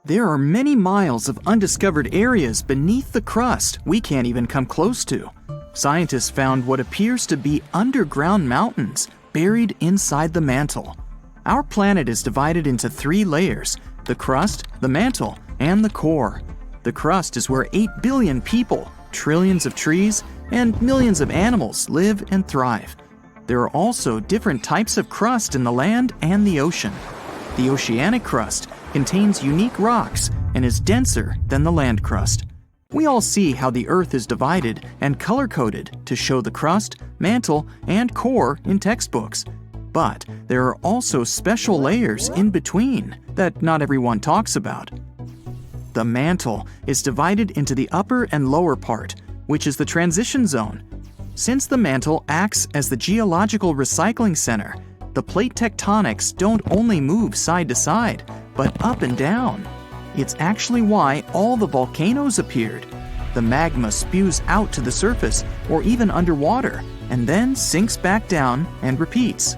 There are many miles of undiscovered areas beneath the crust we can't even come close to. Scientists found what appears to be underground mountains buried inside the mantle. Our planet is divided into 3 layers: the crust, the mantle, and the core. The crust is where 8 billion people, trillions of trees, and millions of animals live and thrive. There are also different types of crust in the land and the ocean. The oceanic crust contains unique rocks and is denser than the land crust. We all see how the Earth is divided and color-coded to show the crust, mantle, and core in textbooks. But there are also special layers in between that not everyone talks about. The mantle is divided into the upper and lower part, which is the transition zone. Since the mantle acts as the geological recycling center, the plate tectonics don't only move side to side, but up and down. It's actually why all the volcanoes appeared. The magma spews out to the surface or even underwater, and then sinks back down and repeats.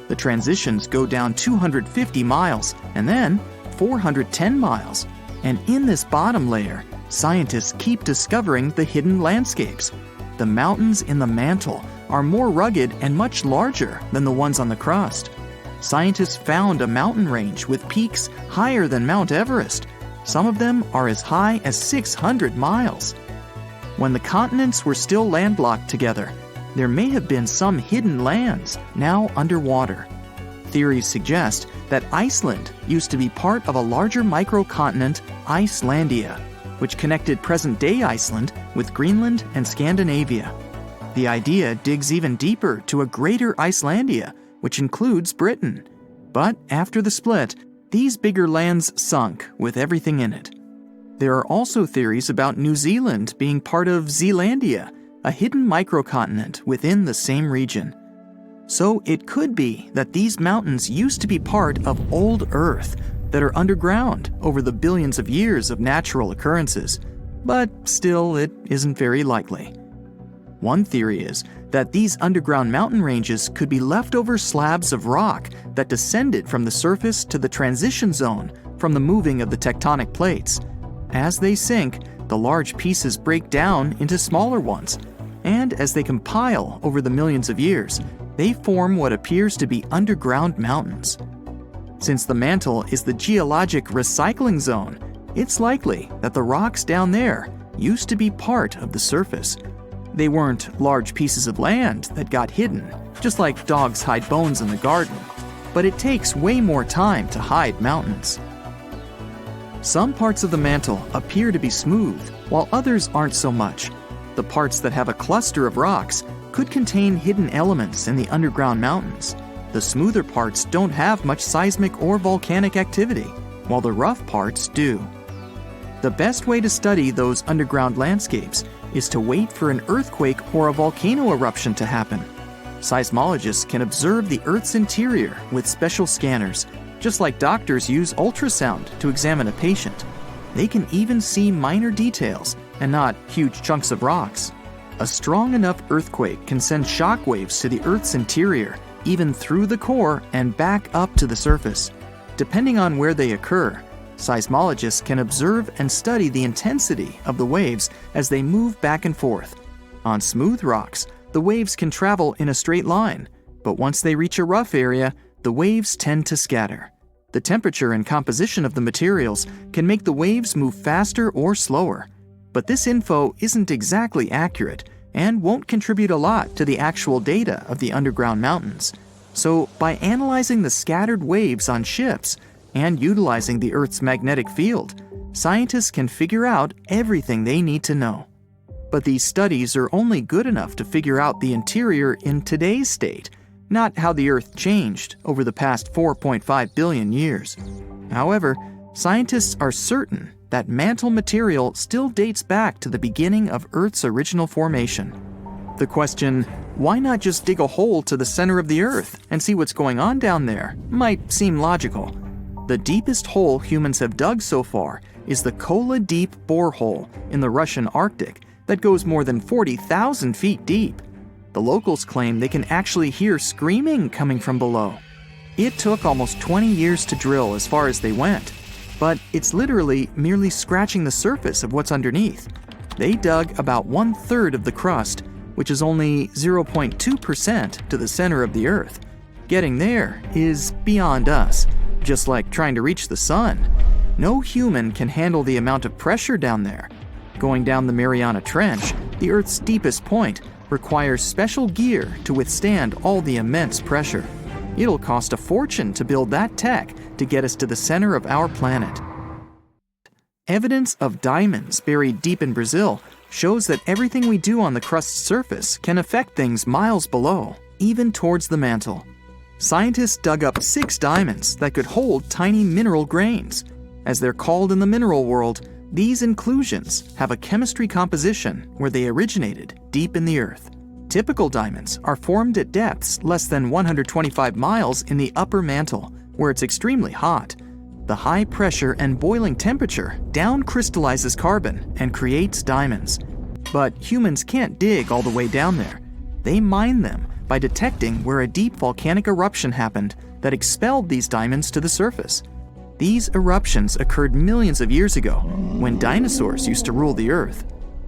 The transitions go down 250 miles and then 410 miles. And in this bottom layer, scientists keep discovering the hidden landscapes. The mountains in the mantle are more rugged and much larger than the ones on the crust. Scientists found a mountain range with peaks higher than Mount Everest. Some of them are as high as 600 miles. When the continents were still landlocked together, there may have been some hidden lands now underwater. Theories suggest that Iceland used to be part of a larger microcontinent, Icelandia, which connected present-day Iceland with Greenland and Scandinavia. The idea digs even deeper to a greater Icelandia, which includes Britain. But after the split, these bigger lands sunk with everything in it. There are also theories about New Zealand being part of Zealandia, a hidden microcontinent within the same region. So it could be that these mountains used to be part of old Earth that are underground over the billions of years of natural occurrences. But still, it isn't very likely. One theory is that these underground mountain ranges could be leftover slabs of rock that descended from the surface to the transition zone from the moving of the tectonic plates. As they sink, the large pieces break down into smaller ones, and as they compile over the millions of years, they form what appears to be underground mountains. Since the mantle is the geologic recycling zone, it's likely that the rocks down there used to be part of the surface. They weren't large pieces of land that got hidden, just like dogs hide bones in the garden, but it takes way more time to hide mountains. Some parts of the mantle appear to be smooth, while others aren't so much. The parts that have a cluster of rocks could contain hidden elements in the underground mountains. The smoother parts don't have much seismic or volcanic activity, while the rough parts do. The best way to study those underground landscapes is to wait for an earthquake or a volcano eruption to happen. Seismologists can observe the Earth's interior with special scanners, just like doctors use ultrasound to examine a patient. They can even see minor details and not huge chunks of rocks. A strong enough earthquake can send shock waves to the Earth's interior, even through the core and back up to the surface. Depending on where they occur, seismologists can observe and study the intensity of the waves as they move back and forth. On smooth rocks, the waves can travel in a straight line, but once they reach a rough area, the waves tend to scatter. The temperature and composition of the materials can make the waves move faster or slower. But this info isn't exactly accurate and won't contribute a lot to the actual data of the underground mountains. So by analyzing the scattered waves on ships and utilizing the Earth's magnetic field, scientists can figure out everything they need to know. But these studies are only good enough to figure out the interior in today's state, not how the Earth changed over the past 4.5 billion years. However, scientists are certain that mantle material still dates back to the beginning of Earth's original formation. The question, why not just dig a hole to the center of the Earth and see what's going on down there, might seem logical. The deepest hole humans have dug so far is the Kola Deep borehole in the Russian Arctic that goes more than 40,000 feet deep. The locals claim they can actually hear screaming coming from below. It took almost 20 years to drill as far as they went. but it's literally merely scratching the surface of what's underneath. They dug about 1/3 of the crust, which is only 0.2% to the center of the Earth. Getting there is beyond us, just like trying to reach the sun. No human can handle the amount of pressure down there. Going down the Mariana Trench, the Earth's deepest point, requires special gear to withstand all the immense pressure. It'll cost a fortune to build that tech to get us to the center of our planet. Evidence of diamonds buried deep in Brazil shows that everything we do on the crust's surface can affect things miles below, even towards the mantle. Scientists dug up 6 diamonds that could hold tiny mineral grains. As they're called in the mineral world, these inclusions have a chemistry composition where they originated deep in the Earth. Typical diamonds are formed at depths less than 125 miles in the upper mantle, where it's extremely hot. The high pressure and boiling temperature down crystallizes carbon and creates diamonds. But humans can't dig all the way down there. They mine them by detecting where a deep volcanic eruption happened that expelled these diamonds to the surface. These eruptions occurred millions of years ago, when dinosaurs used to rule the Earth.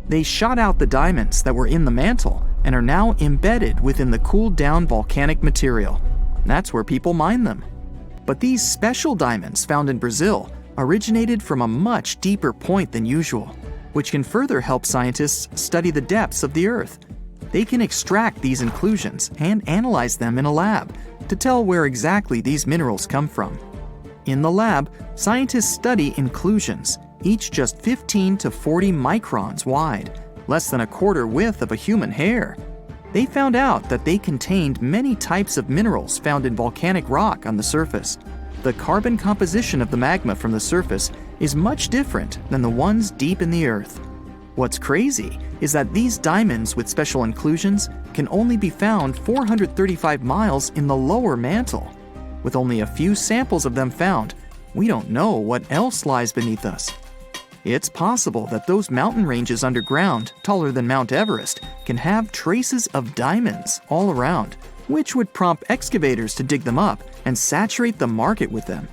They shot out the diamonds that were in the mantle and are now embedded within the cooled down volcanic material. That's where people mine them. But these special diamonds found in Brazil originated from a much deeper point than usual, which can further help scientists study the depths of the Earth. They can extract these inclusions and analyze them in a lab to tell where exactly these minerals come from. In the lab, scientists study inclusions, each just 15 to 40 microns wide, less than a quarter width of a human hair. They found out that they contained many types of minerals found in volcanic rock on the surface. The carbon composition of the magma from the surface is much different than the ones deep in the Earth. What's crazy is that these diamonds with special inclusions can only be found 435 miles in the lower mantle. With only a few samples of them found, we don't know what else lies beneath us. It's possible that those mountain ranges underground, taller than Mount Everest, can have traces of diamonds all around, which would prompt excavators to dig them up and saturate the market with them.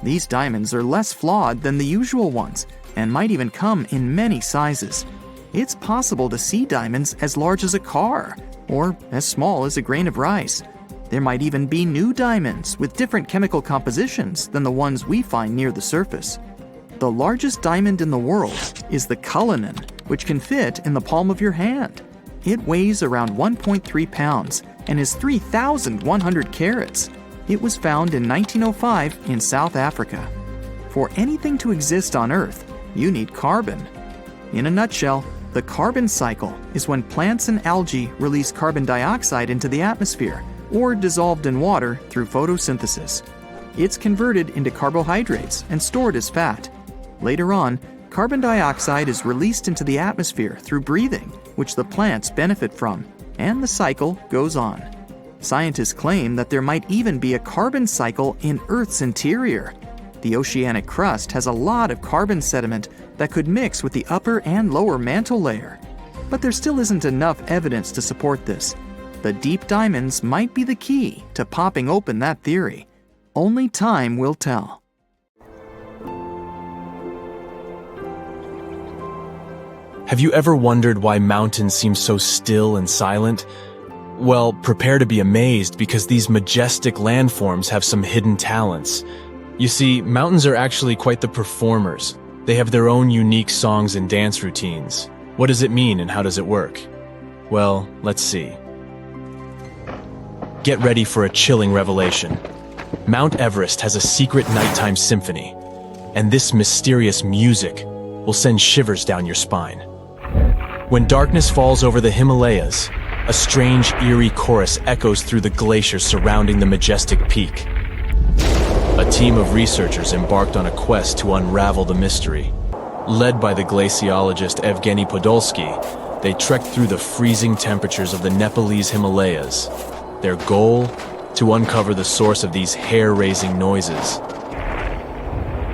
These diamonds are less flawed than the usual ones and might even come in many sizes. It's possible to see diamonds as large as a car or as small as a grain of rice. There might even be new diamonds with different chemical compositions than the ones we find near the surface. The largest diamond in the world is the Cullinan, which can fit in the palm of your hand. It weighs around 1.3 pounds and is 3,100 carats. It was found in 1905 in South Africa. For anything to exist on Earth, you need carbon. In a nutshell, the carbon cycle is when plants and algae release carbon dioxide into the atmosphere or dissolved in water through photosynthesis. It's converted into carbohydrates and stored as fat. Later on, carbon dioxide is released into the atmosphere through breathing, which the plants benefit from, and the cycle goes on. Scientists claim that there might even be a carbon cycle in Earth's interior. The oceanic crust has a lot of carbon sediment that could mix with the upper and lower mantle layer. But there still isn't enough evidence to support this. The deep diamonds might be the key to popping open that theory. Only time will tell. Have you ever wondered why mountains seem so still and silent? Well, prepare to be amazed because these majestic landforms have some hidden talents. You see, mountains are actually quite the performers. They have their own unique songs and dance routines. What does it mean and how does it work? Well, let's see. Get ready for a chilling revelation. Mount Everest has a secret nighttime symphony, and this mysterious music will send shivers down your spine. When darkness falls over the Himalayas, a strange, eerie chorus echoes through the glaciers surrounding the majestic peak. A team of researchers embarked on a quest to unravel the mystery. Led by the glaciologist Evgeny Podolsky, they trekked through the freezing temperatures of the Nepalese Himalayas. Their goal? To uncover the source of these hair-raising noises.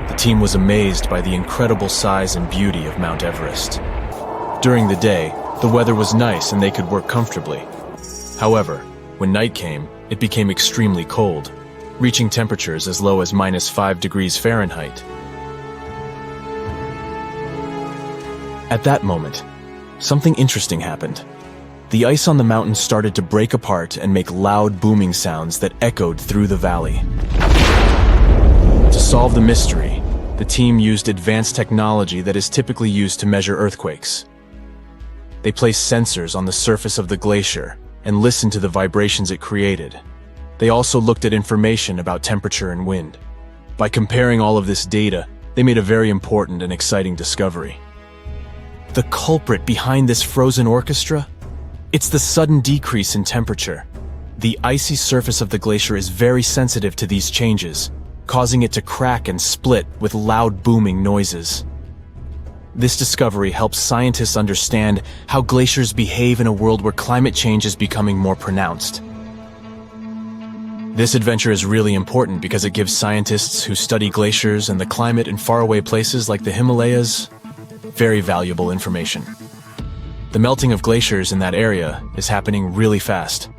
The team was amazed by the incredible size and beauty of Mount Everest. During the day, the weather was nice and they could work comfortably. However, when night came, it became extremely cold, reaching temperatures as low as -5 degrees Fahrenheit. At that moment, something interesting happened. The ice on the mountain started to break apart and make loud booming sounds that echoed through the valley. To solve the mystery, the team used advanced technology that is typically used to measure earthquakes. They placed sensors on the surface of the glacier and listened to the vibrations it created. They also looked at information about temperature and wind. By comparing all of this data, they made a very important and exciting discovery. The culprit behind this frozen orchestra? It's the sudden decrease in temperature. The icy surface of the glacier is very sensitive to these changes, causing it to crack and split with loud booming noises. This discovery helps scientists understand how glaciers behave in a world where climate change is becoming more pronounced. This adventure is really important because it gives scientists who study glaciers and the climate in faraway places like the Himalayas very valuable information. The melting of glaciers in that area is happening really fast,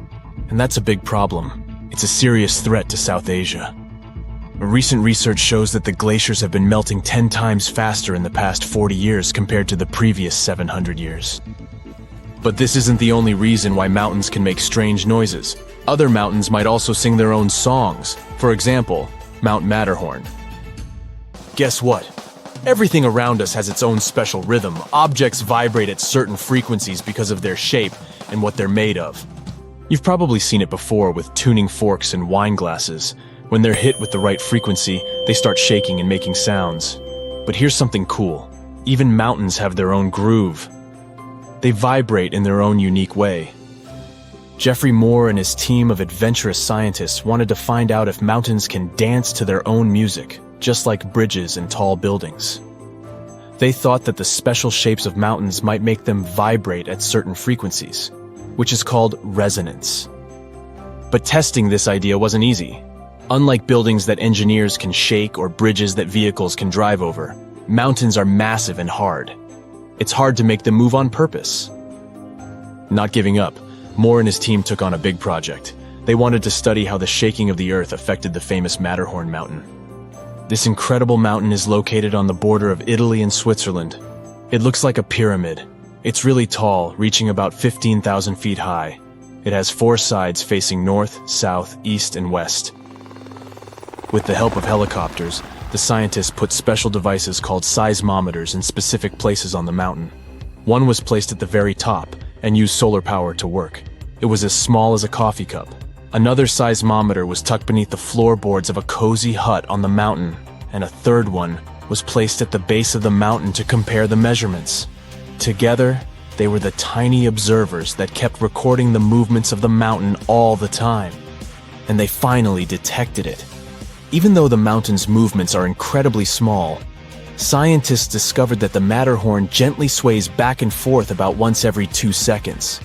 and that's a big problem. It's a serious threat to South Asia. Recent research shows that the glaciers have been melting 10 times faster in the past 40 years compared to the previous 700 years. But this isn't the only reason why mountains can make strange noises. Other mountains might also sing their own songs. For example, Mount Matterhorn. Guess what? Everything around us has its own special rhythm. Objects vibrate at certain frequencies because of their shape and what they're made of. You've probably seen it before with tuning forks and wine glasses. When they're hit with the right frequency, they start shaking and making sounds. But here's something cool. Even mountains have their own groove. They vibrate in their own unique way. Jeffrey Moore and his team of adventurous scientists wanted to find out if mountains can dance to their own music, just like bridges and tall buildings. They thought that the special shapes of mountains might make them vibrate at certain frequencies, which is called resonance. But testing this idea wasn't easy. Unlike buildings that engineers can shake or bridges that vehicles can drive over, mountains are massive and hard. It's hard to make them move on purpose. Not giving up, Moore and his team took on a big project. They wanted to study how the shaking of the earth affected the famous Matterhorn mountain. This incredible mountain is located on the border of Italy and Switzerland. It looks like a pyramid. It's really tall, reaching about 15,000 feet high. It has 4 sides facing north, south, east, and west. With the help of helicopters, the scientists put special devices called seismometers in specific places on the mountain. One was placed at the very top and used solar power to work. It was as small as a coffee cup. Another seismometer was tucked beneath the floorboards of a cozy hut on the mountain, and a third one was placed at the base of the mountain to compare the measurements. Together, they were the tiny observers that kept recording the movements of the mountain all the time. And they finally detected it. Even though the mountain's movements are incredibly small, scientists discovered that the Matterhorn gently sways back and forth about once every 2 seconds.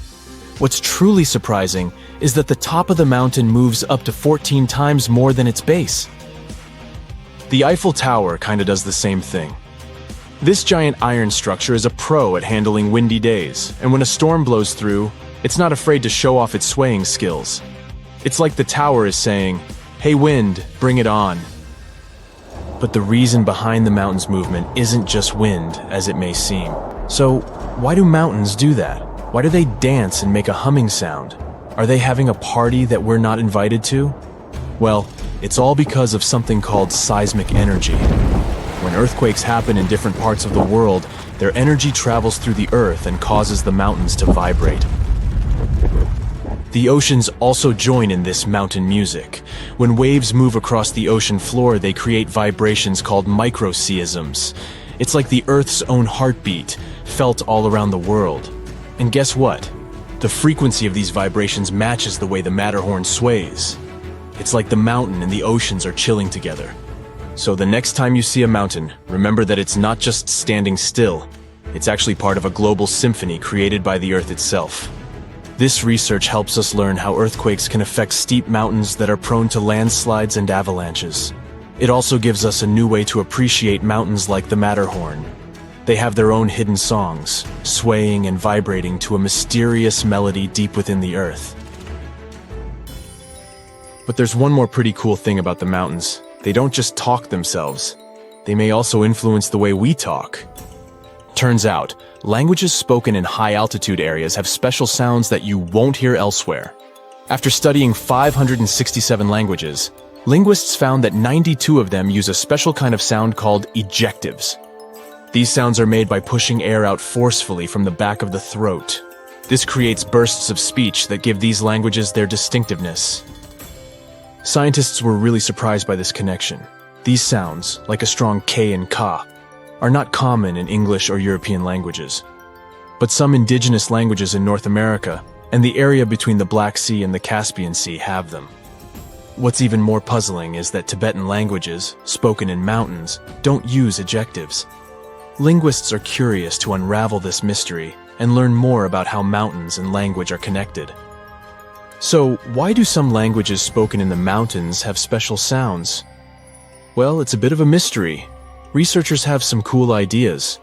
What's truly surprising is that the top of the mountain moves up to 14 times more than its base. The Eiffel Tower kinda does the same thing. This giant iron structure is a pro at handling windy days, and when a storm blows through, it's not afraid to show off its swaying skills. It's like the tower is saying, "Hey wind, bring it on." But the reason behind the mountain's movement isn't just wind, as it may seem. So, why do mountains do that? Why do they dance and make a humming sound? Are they having a party that we're not invited to? Well, it's all because of something called seismic energy. When earthquakes happen in different parts of the world, their energy travels through the earth and causes the mountains to vibrate. The oceans also join in this mountain music. When waves move across the ocean floor, they create vibrations called microseisms. It's like the Earth's own heartbeat, felt all around the world. And guess what? The frequency of these vibrations matches the way the Matterhorn sways. It's like the mountain and the oceans are chilling together. So the next time you see a mountain, remember that it's not just standing still. It's actually part of a global symphony created by the Earth itself. This research helps us learn how earthquakes can affect steep mountains that are prone to landslides and avalanches. It also gives us a new way to appreciate mountains like the Matterhorn. They have their own hidden songs, swaying and vibrating to a mysterious melody deep within the earth. But there's one more pretty cool thing about the mountains. They don't just talk themselves. They may also influence the way we talk. Turns out, languages spoken in high-altitude areas have special sounds that you won't hear elsewhere. After studying 567 languages, linguists found that 92 of them use a special kind of sound called ejectives. These sounds are made by pushing air out forcefully from the back of the throat. This creates bursts of speech that give these languages their distinctiveness. Scientists were really surprised by this connection. These sounds, like a strong K and Ka, are not common in English or European languages. But some indigenous languages in North America and the area between the Black Sea and the Caspian Sea have them. What's even more puzzling is that Tibetan languages, spoken in mountains, don't use ejectives. Linguists are curious to unravel this mystery and learn more about how mountains and language are connected. So, why do some languages spoken in the mountains have special sounds? Well, it's a bit of a mystery. Researchers have some cool ideas.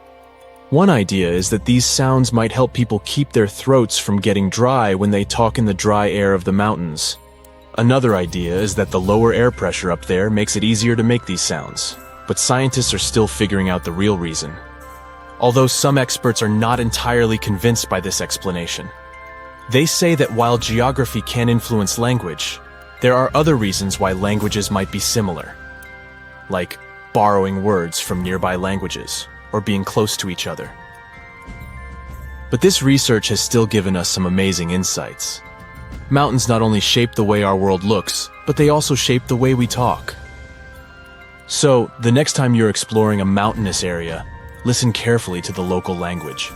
One idea is that these sounds might help people keep their throats from getting dry when they talk in the dry air of the mountains. Another idea is that the lower air pressure up there makes it easier to make these sounds, but scientists are still figuring out the real reason. Although some experts are not entirely convinced by this explanation. They say that while geography can influence language, there are other reasons why languages might be similar, like borrowing words from nearby languages or being close to each other. But this research has still given us some amazing insights. Mountains not only shape the way our world looks, but they also shape the way we talk. So, the next time you're exploring a mountainous area, listen carefully to the local language.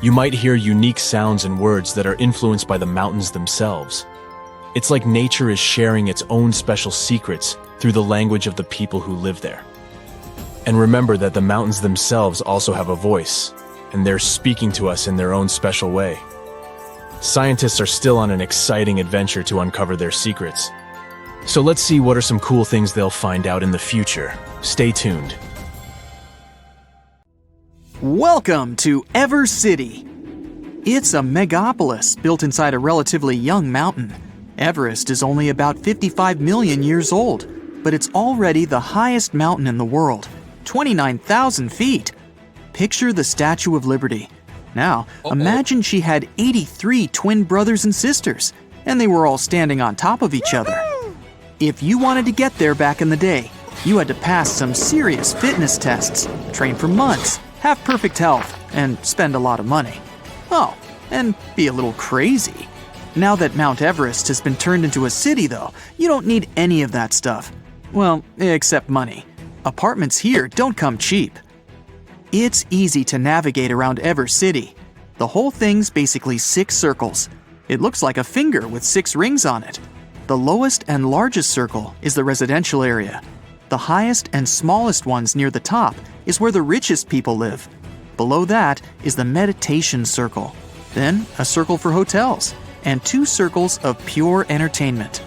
You might hear unique sounds and words that are influenced by the mountains themselves. It's like nature is sharing its own special secrets through the language of the people who live there. And remember that the mountains themselves also have a voice, and they're speaking to us in their own special way. Scientists are still on an exciting adventure to uncover their secrets. So let's see what are some cool things they'll find out in the future. Stay tuned. Welcome to Ever City. It's a megapolis built inside a relatively young mountain. Everest is only about 55 million years old, but it's already the highest mountain in the world, 29,000 feet. Picture the Statue of Liberty. Now, imagine she had 83 twin brothers and sisters, and they were all standing on top of each other. If you wanted to get there back in the day, you had to pass some serious fitness tests, train for months, have perfect health, and spend a lot of money. Oh, and be a little crazy. Now that Mount Everest has been turned into a city, though, you don't need any of that stuff. Well, except money. Apartments here don't come cheap. It's easy to navigate around Ever City. The whole thing's basically 6 circles. It looks like a finger with 6 rings on it. The lowest and largest circle is the residential area. The highest and smallest ones near the top is where the richest people live. Below that is the meditation circle. Then a circle for hotels, and 2 circles of pure entertainment.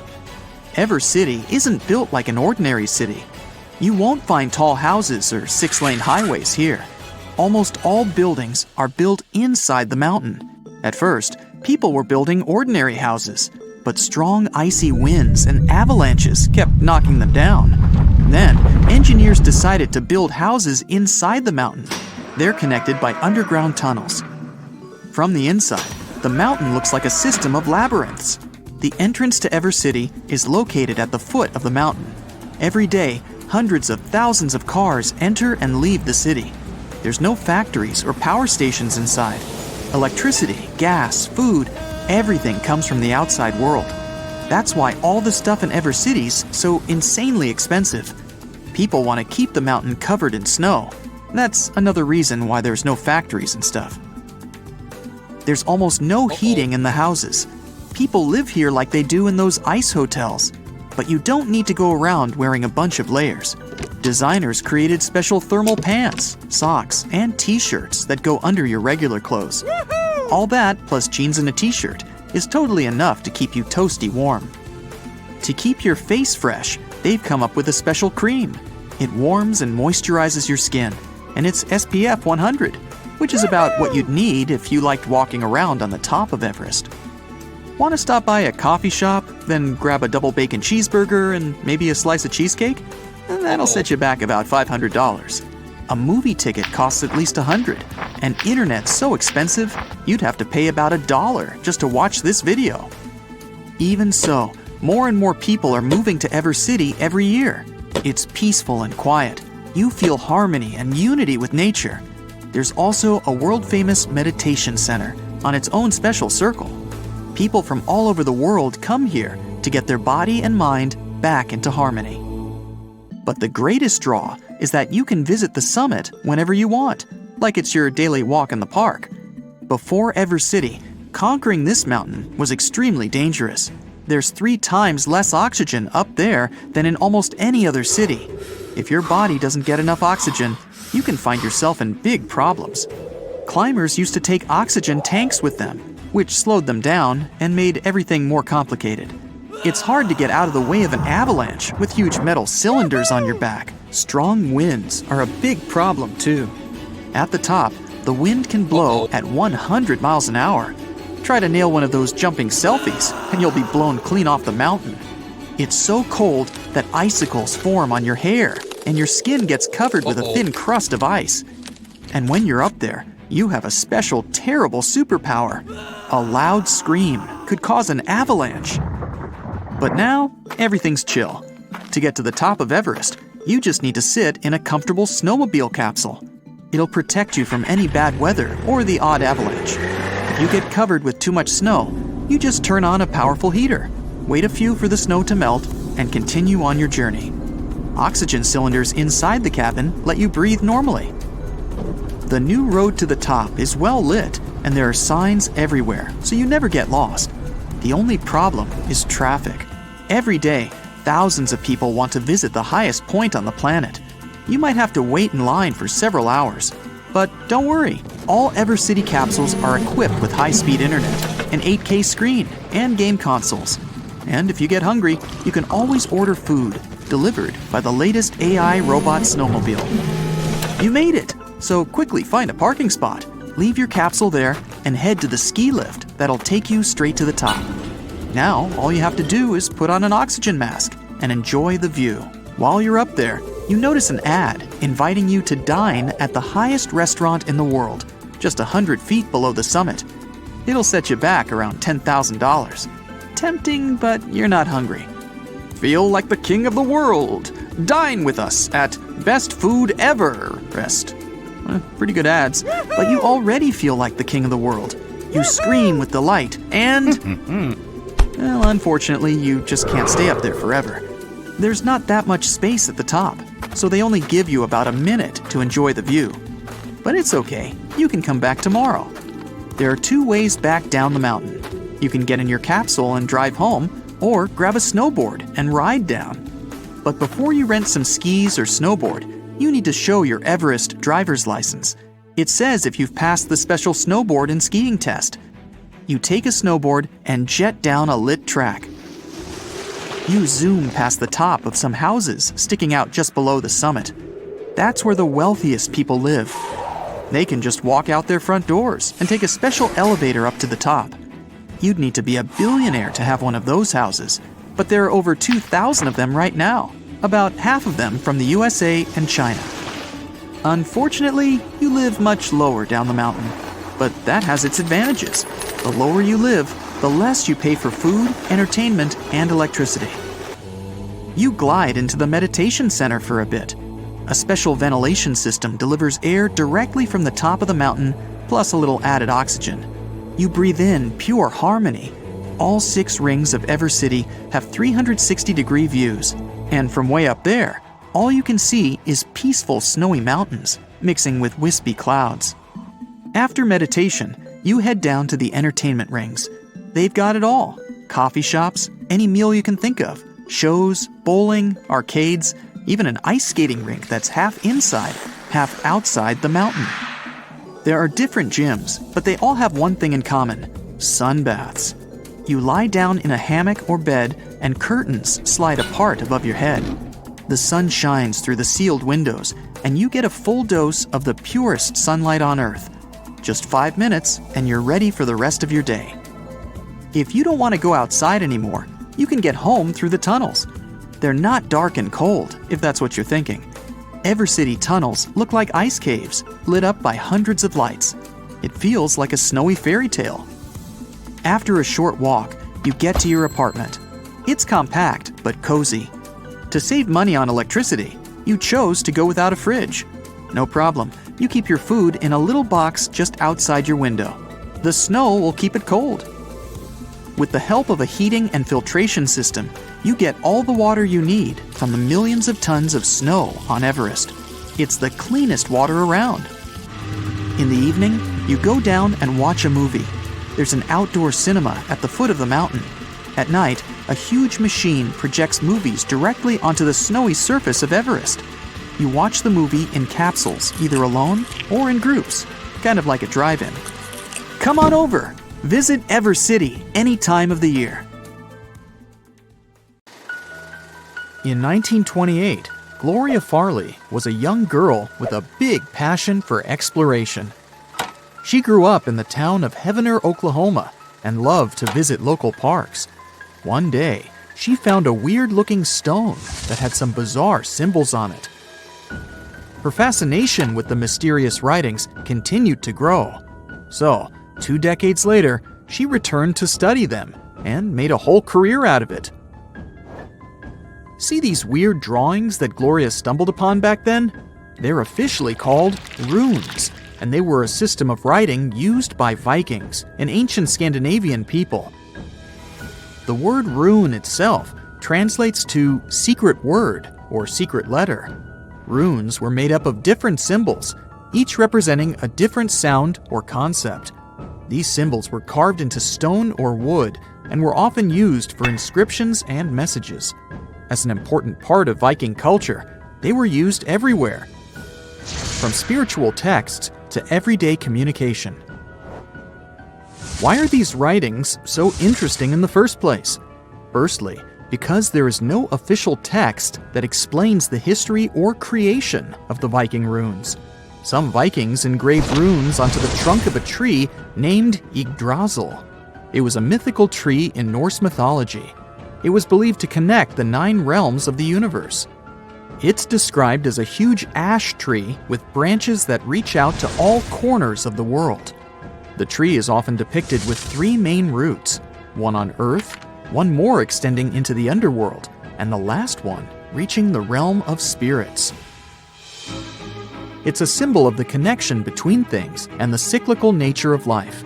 Ever City isn't built like an ordinary city. You won't find tall houses or 6-lane highways here. Almost all buildings are built inside the mountain. At first, people were building ordinary houses, but strong icy winds and avalanches kept knocking them down. Then, engineers decided to build houses inside the mountain. They're connected by underground tunnels. From the inside, the mountain looks like a system of labyrinths. The entrance to Ever City is located at the foot of the mountain. Every day, hundreds of thousands of cars enter and leave the city. There's no factories or power stations inside. Electricity, gas, food, everything comes from the outside world. That's why all the stuff in Ever City's so insanely expensive. People want to keep the mountain covered in snow. That's another reason why there's no factories and stuff. There's almost no heating in the houses. People live here like they do in those ice hotels. But you don't need to go around wearing a bunch of layers. Designers created special thermal pants, socks, and t-shirts that go under your regular clothes. All that, plus jeans and a t-shirt, is totally enough to keep you toasty warm. To keep your face fresh, they've come up with a special cream. It warms and moisturizes your skin, and it's SPF 100, which is about what you'd need if you liked walking around on the top of Everest. Want to stop by a coffee shop, then grab a double bacon cheeseburger and maybe a slice of cheesecake? That'll set you back about $500. A movie ticket costs at least $100. and internet so expensive, you'd have to pay about $1 just to watch this video. Even so, more and more people are moving to Evercity every year. It's peaceful and quiet. You feel harmony and unity with nature. There's also a world-famous meditation center on its own special circle. People from all over the world come here to get their body and mind back into harmony. But the greatest draw is that you can visit the summit whenever you want, like it's your daily walk in the park. Before Evercity, conquering this mountain was extremely dangerous. There's 3 times less oxygen up there than in almost any other city. If your body doesn't get enough oxygen, you can find yourself in big problems. Climbers used to take oxygen tanks with them, which slowed them down and made everything more complicated. It's hard to get out of the way of an avalanche with huge metal cylinders on your back. Strong winds are a big problem too. At the top, the wind can blow at 100 miles an hour. Try to nail one of those jumping selfies, and you'll be blown clean off the mountain. It's so cold that icicles form on your hair, and your skin gets covered with a thin crust of ice. And when you're up there, you have a special, terrible superpower. A loud scream could cause an avalanche. But now, everything's chill. To get to the top of Everest, you just need to sit in a comfortable snowmobile capsule. It'll protect you from any bad weather or the odd avalanche. If you get covered with too much snow, you just turn on a powerful heater, wait a few for the snow to melt, and continue on your journey. Oxygen cylinders inside the cabin let you breathe normally. The new road to the top is well lit, and there are signs everywhere, so you never get lost. The only problem is traffic. Every day, thousands of people want to visit the highest point on the planet. You might have to wait in line for several hours. But don't worry, all Evercity capsules are equipped with high-speed internet, an 8K screen, and game consoles. And if you get hungry, you can always order food, delivered by the latest AI robot snowmobile. You made it! So quickly find a parking spot, leave your capsule there, and head to the ski lift that'll take you straight to the top. Now, all you have to do is put on an oxygen mask and enjoy the view. While you're up there, you notice an ad inviting you to dine at the highest restaurant in the world, just 100 feet below the summit. It'll set you back around $10,000. Tempting, but you're not hungry. Feel like the king of the world. Dine with us at Best Food Ever Rest. Pretty good ads, but you already feel like the king of the world. You scream with delight and... well, unfortunately, you just can't stay up there forever. There's not that much space at the top, so they only give you about a minute to enjoy the view. But it's okay, you can come back tomorrow. There are 2 ways back down the mountain. You can get in your capsule and drive home, or grab a snowboard and ride down. But before you rent some skis or snowboard, you need to show your Everest driver's license. It says if you've passed the special snowboard and skiing test. You take a snowboard and jet down a lit track. You zoom past the top of some houses sticking out just below the summit. That's where the wealthiest people live. They can just walk out their front doors and take a special elevator up to the top. You'd need to be a billionaire to have one of those houses, but there are over 2,000 of them right now, about half of them from the USA and China. Unfortunately, you live much lower down the mountain, but that has its advantages. The lower you live, the less you pay for food, entertainment, and electricity. You glide into the meditation center for a bit. A special ventilation system delivers air directly from the top of the mountain, plus a little added oxygen. You breathe in pure harmony. All 6 rings of Evercity have 360-degree views, and from way up there, all you can see is peaceful snowy mountains mixing with wispy clouds. After meditation, you head down to the entertainment rings. They've got it all: coffee shops, any meal you can think of, shows, bowling, arcades, even an ice skating rink that's half inside, half outside the mountain. There are different gyms, but they all have one thing in common: sun baths. You lie down in a hammock or bed, and curtains slide apart above your head. The sun shines through the sealed windows, and you get a full dose of the purest sunlight on Earth. Just 5 minutes, and you're ready for the rest of your day. If you don't want to go outside anymore, you can get home through the tunnels. They're not dark and cold, if that's what you're thinking. Evercity tunnels look like ice caves, lit up by hundreds of lights. It feels like a snowy fairy tale. After a short walk, you get to your apartment. It's compact, but cozy. To save money on electricity, you chose to go without a fridge. No problem, you keep your food in a little box just outside your window. The snow will keep it cold. With the help of a heating and filtration system, you get all the water you need from the millions of tons of snow on Everest. It's the cleanest water around. In the evening, you go down and watch a movie. There's an outdoor cinema at the foot of the mountain. At night, a huge machine projects movies directly onto the snowy surface of Everest. You watch the movie in capsules, either alone or in groups, kind of like a drive-in. Come on over! Visit Evercity any time of the year. In 1928, Gloria Farley was a young girl with a big passion for exploration. She grew up in the town of Heavener, Oklahoma, and loved to visit local parks. One day, she found a weird-looking stone that had some bizarre symbols on it. Her fascination with the mysterious writings continued to grow. So, 2 decades later, she returned to study them and made a whole career out of it. See these weird drawings that Gloria stumbled upon back then? They're officially called runes, and they were a system of writing used by Vikings, an ancient Scandinavian people. The word rune itself translates to secret word or secret letter. Runes were made up of different symbols, each representing a different sound or concept. These symbols were carved into stone or wood and were often used for inscriptions and messages. As an important part of Viking culture, they were used everywhere, from spiritual texts to everyday communication. Why are these writings so interesting in the first place? Firstly, because there is no official text that explains the history or creation of the Viking runes. Some Vikings engraved runes onto the trunk of a tree named Yggdrasil. It was a mythical tree in Norse mythology. It was believed to connect the 9 realms of the universe. It's described as a huge ash tree with branches that reach out to all corners of the world. The tree is often depicted with 3 main roots, one on Earth, one more extending into the underworld, and the last one reaching the realm of spirits. It's a symbol of the connection between things and the cyclical nature of life.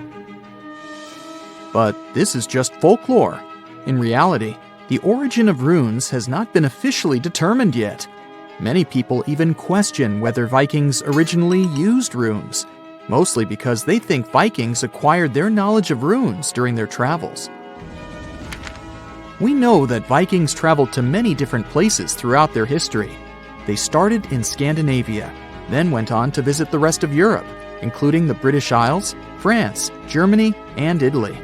But this is just folklore. In reality, the origin of runes has not been officially determined yet. Many people even question whether Vikings originally used runes, mostly because they think Vikings acquired their knowledge of runes during their travels. We know that Vikings traveled to many different places throughout their history. They started in Scandinavia, then went on to visit the rest of Europe, including the British Isles, France, Germany, and Italy.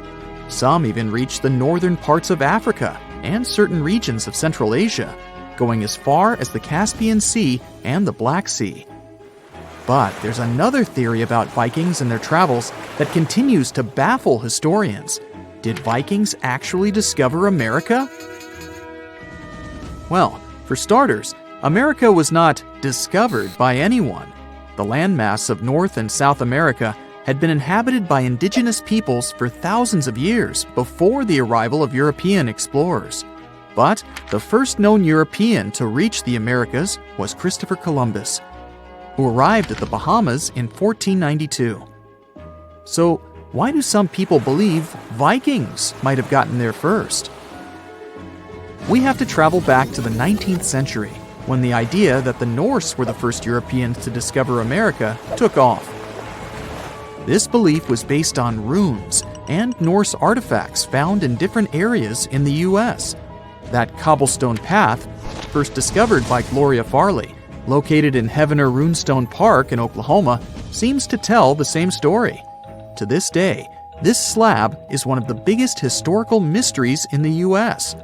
Some even reached the northern parts of Africa and certain regions of Central Asia, going as far as the Caspian Sea and the Black Sea. But there's another theory about Vikings and their travels that continues to baffle historians. Did Vikings actually discover America? Well, for starters, America was not discovered by anyone. The landmass of North and South America had been inhabited by indigenous peoples for thousands of years before the arrival of European explorers. But the first known European to reach the Americas was Christopher Columbus, who arrived at the Bahamas in 1492. So, why do some people believe Vikings might have gotten there first? We have to travel back to the 19th century, when the idea that the Norse were the first Europeans to discover America took off. This belief was based on runes and Norse artifacts found in different areas in the U.S. That cobblestone path, first discovered by Gloria Farley, located in Heavener Runestone Park in Oklahoma, seems to tell the same story. To this day, this slab is one of the biggest historical mysteries in the U.S.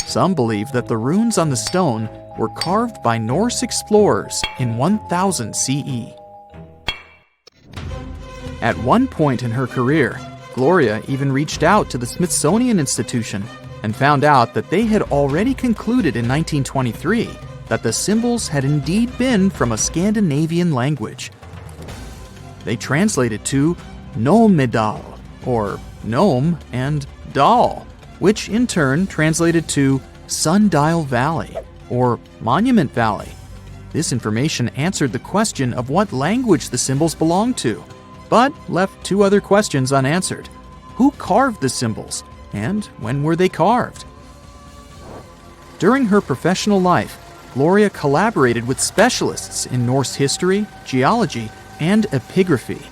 Some believe that the runes on the stone were carved by Norse explorers in 1000 CE. At one point in her career, Gloria even reached out to the Smithsonian Institution and found out that they had already concluded in 1923 that the symbols had indeed been from a Scandinavian language. They translated to Nomedal, or gnome, and dal, which in turn translated to Sundial Valley, or Monument Valley. This information answered the question of what language the symbols belonged to, but left two other questions unanswered. Who carved the symbols, and when were they carved? During her professional life, Gloria collaborated with specialists in Norse history, geology, and epigraphy.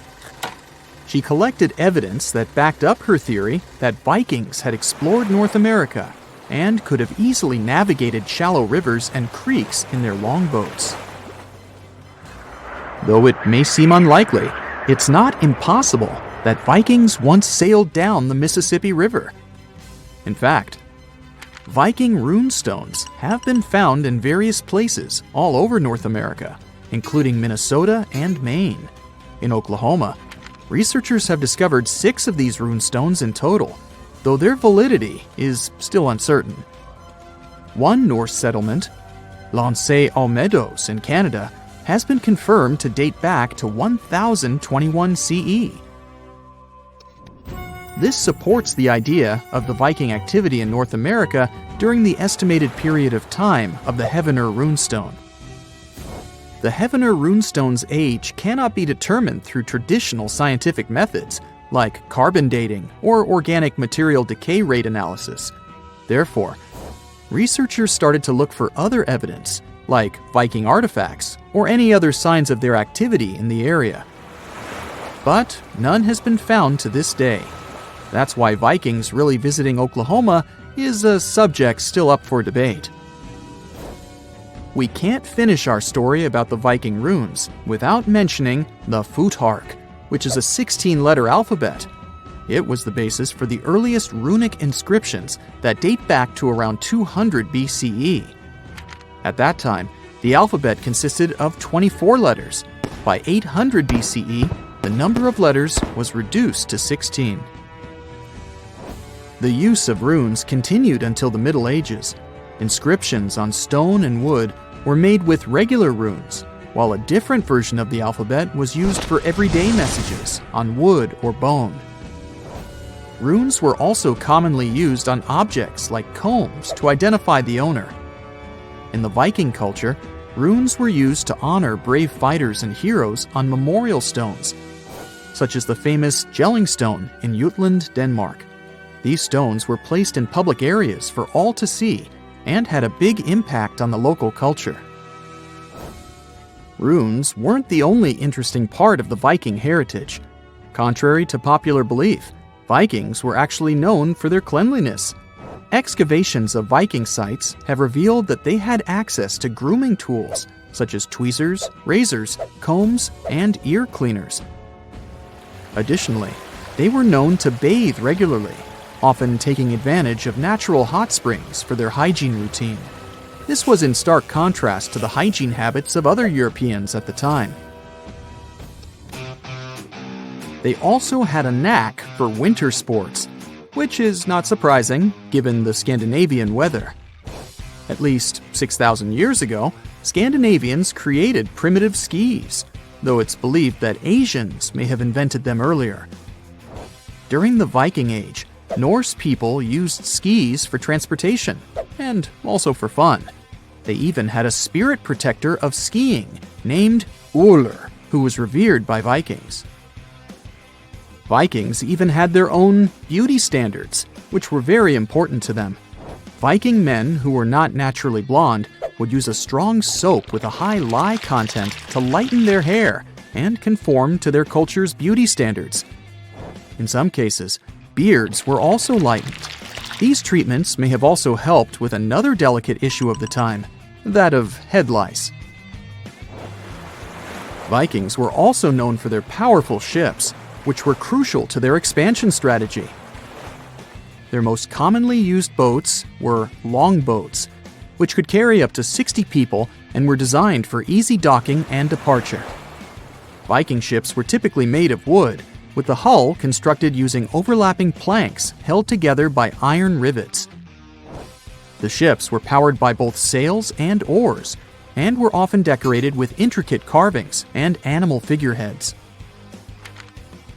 She collected evidence that backed up her theory that Vikings had explored North America and could have easily navigated shallow rivers and creeks in their longboats. Though it may seem unlikely, it's not impossible that Vikings once sailed down the Mississippi River. In fact, Viking runestones have been found in various places all over North America, including Minnesota and Maine. In Oklahoma, researchers have discovered 6 of these runestones in total, though their validity is still uncertain. One Norse settlement, L'Anse aux Meadows in Canada, has been confirmed to date back to 1021 CE. This supports the idea of the Viking activity in North America during the estimated period of time of the Heavener runestone. The Heavener runestone's age cannot be determined through traditional scientific methods like carbon dating or organic material decay rate analysis. Therefore, researchers started to look for other evidence, like Viking artifacts or any other signs of their activity in the area. But none has been found to this day. That's why Vikings really visiting Oklahoma is a subject still up for debate. We can't finish our story about the Viking runes without mentioning the Futhark, which is a 16-letter alphabet. It was the basis for the earliest runic inscriptions that date back to around 200 BCE. At that time, the alphabet consisted of 24 letters. By 800 BCE, the number of letters was reduced to 16. The use of runes continued until the Middle Ages. Inscriptions on stone and wood were made with regular runes, while a different version of the alphabet was used for everyday messages on wood or bone. Runes were also commonly used on objects like combs to identify the owner. In the Viking culture, runes were used to honor brave fighters and heroes on memorial stones, such as the famous Jelling Stone in Jutland, Denmark. These stones were placed in public areas for all to see and had a big impact on the local culture. Runes weren't the only interesting part of the Viking heritage. Contrary to popular belief, Vikings were actually known for their cleanliness. Excavations of Viking sites have revealed that they had access to grooming tools such as tweezers, razors, combs, and ear cleaners. Additionally, they were known to bathe regularly, often taking advantage of natural hot springs for their hygiene routine. This was in stark contrast to the hygiene habits of other Europeans at the time. They also had a knack for winter sports, which is not surprising given the Scandinavian weather. At least 6,000 years ago, Scandinavians created primitive skis, though it's believed that Asians may have invented them earlier. During the Viking Age, Norse people used skis for transportation, and also for fun. They even had a spirit protector of skiing named Ullr, who was revered by Vikings. Vikings even had their own beauty standards, which were very important to them. Viking men who were not naturally blonde would use a strong soap with a high lye content to lighten their hair and conform to their culture's beauty standards. In some cases, beards were also lightened. These treatments may have also helped with another delicate issue of the time, that of head lice. Vikings were also known for their powerful ships, which were crucial to their expansion strategy. Their most commonly used boats were longboats, which could carry up to 60 people and were designed for easy docking and departure. Viking ships were typically made of wood, with the hull constructed using overlapping planks held together by iron rivets. The ships were powered by both sails and oars, and were often decorated with intricate carvings and animal figureheads.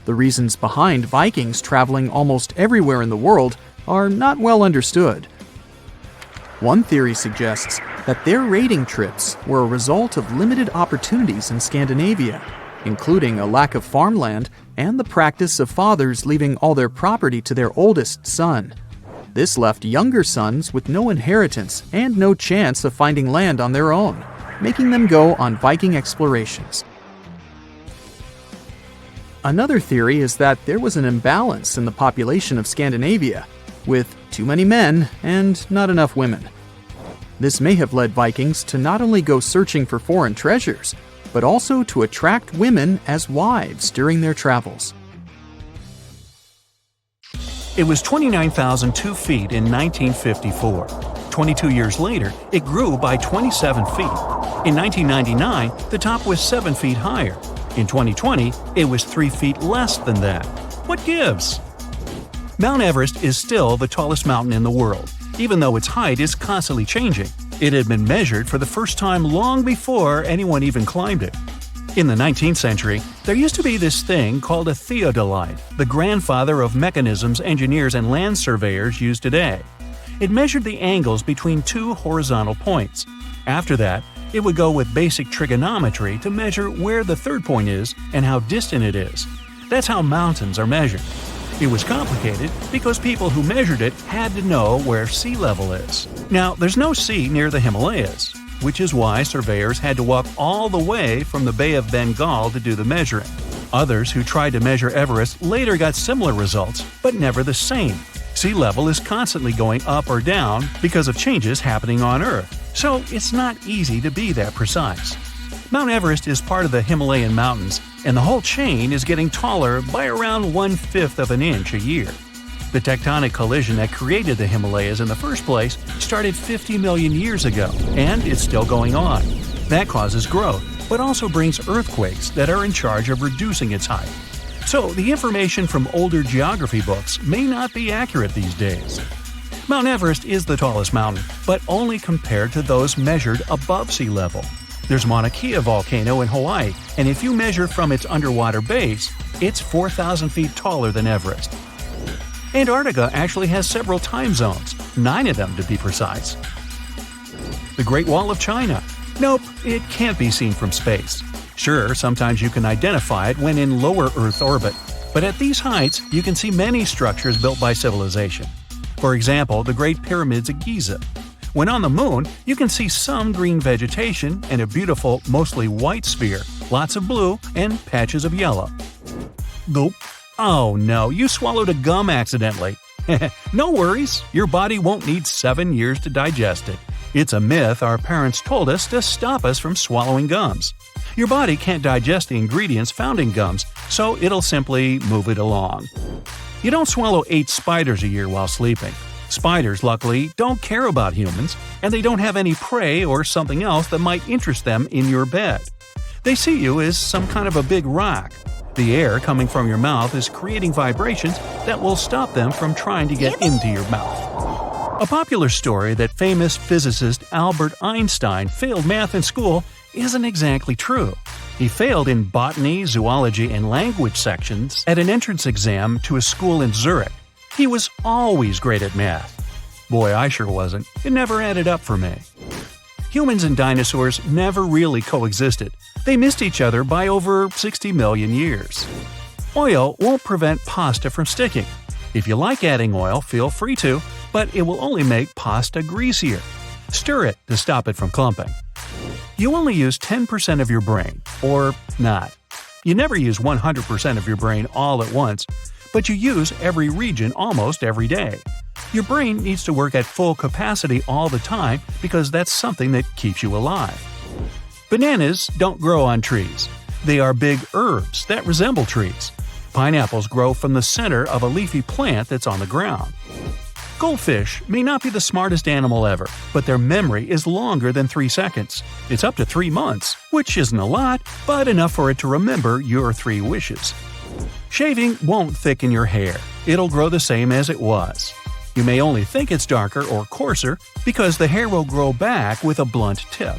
The reasons behind Vikings traveling almost everywhere in the world are not well understood. One theory suggests that their raiding trips were a result of limited opportunities in Scandinavia, including a lack of farmland and the practice of fathers leaving all their property to their oldest son. This left younger sons with no inheritance and no chance of finding land on their own, making them go on Viking explorations. Another theory is that there was an imbalance in the population of Scandinavia, with too many men and not enough women. This may have led Vikings to not only go searching for foreign treasures, but also to attract women as wives during their travels. It was 29,002 feet in 1954. 22 years later, it grew by 27 feet. In 1999, the top was 7 feet higher. In 2020, it was 3 feet less than that. What gives? Mount Everest is still the tallest mountain in the world, even though its height is constantly changing. It had been measured for the first time long before anyone even climbed it. In the 19th century, there used to be this thing called a theodolite, the grandfather of mechanisms engineers and land surveyors use today. It measured the angles between two horizontal points. After that, it would go with basic trigonometry to measure where the third point is and how distant it is. That's how mountains are measured. It was complicated because people who measured it had to know where sea level is. Now, there's no sea near the Himalayas, which is why surveyors had to walk all the way from the Bay of Bengal to do the measuring. Others who tried to measure Everest later got similar results, but never the same. Sea level is constantly going up or down because of changes happening on Earth, so it's not easy to be that precise. Mount Everest is part of the Himalayan mountains, and the whole chain is getting taller by around 1/5 of an inch a year. The tectonic collision that created the Himalayas in the first place started 50 million years ago, and it's still going on. That causes growth, but also brings earthquakes that are in charge of reducing its height. So the information from older geography books may not be accurate these days. Mount Everest is the tallest mountain, but only compared to those measured above sea level. There's Mauna Kea volcano in Hawaii, and if you measure from its underwater base, it's 4,000 feet taller than Everest. Antarctica actually has several time zones, 9 of them to be precise. The Great Wall of China. Nope, it can't be seen from space. Sure, sometimes you can identify it when in lower Earth orbit, but at these heights, you can see many structures built by civilization. For example, the Great Pyramids of Giza. When on the moon, you can see some green vegetation and a beautiful, mostly white sphere, lots of blue, and patches of yellow. Gulp. Oh no, you swallowed a gum accidentally. No worries, your body won't need 7 years to digest it. It's a myth our parents told us to stop us from swallowing gums. Your body can't digest the ingredients found in gums, so it'll simply move it along. You don't swallow 8 spiders a year while sleeping. Spiders, luckily, don't care about humans, and they don't have any prey or something else that might interest them in your bed. They see you as some kind of a big rock. The air coming from your mouth is creating vibrations that will stop them from trying to get into your mouth. A popular story that famous physicist Albert Einstein failed math in school isn't exactly true. He failed in botany, zoology, and language sections at an entrance exam to a school in Zurich. He was always great at math. Boy, I sure wasn't. It never added up for me. Humans and dinosaurs never really coexisted. They missed each other by over 60 million years. Oil won't prevent pasta from sticking. If you like adding oil, feel free to, but it will only make pasta greasier. Stir it to stop it from clumping. You only use 10% of your brain, or not. You never use 100% of your brain all at once, but you use every region almost every day. Your brain needs to work at full capacity all the time because that's something that keeps you alive. Bananas don't grow on trees. They are big herbs that resemble trees. Pineapples grow from the center of a leafy plant that's on the ground. Goldfish may not be the smartest animal ever, but their memory is longer than 3 seconds. It's up to 3 months, which isn't a lot, but enough for it to remember your 3 wishes. Shaving won't thicken your hair. It'll grow the same as it was. You may only think it's darker or coarser because the hair will grow back with a blunt tip.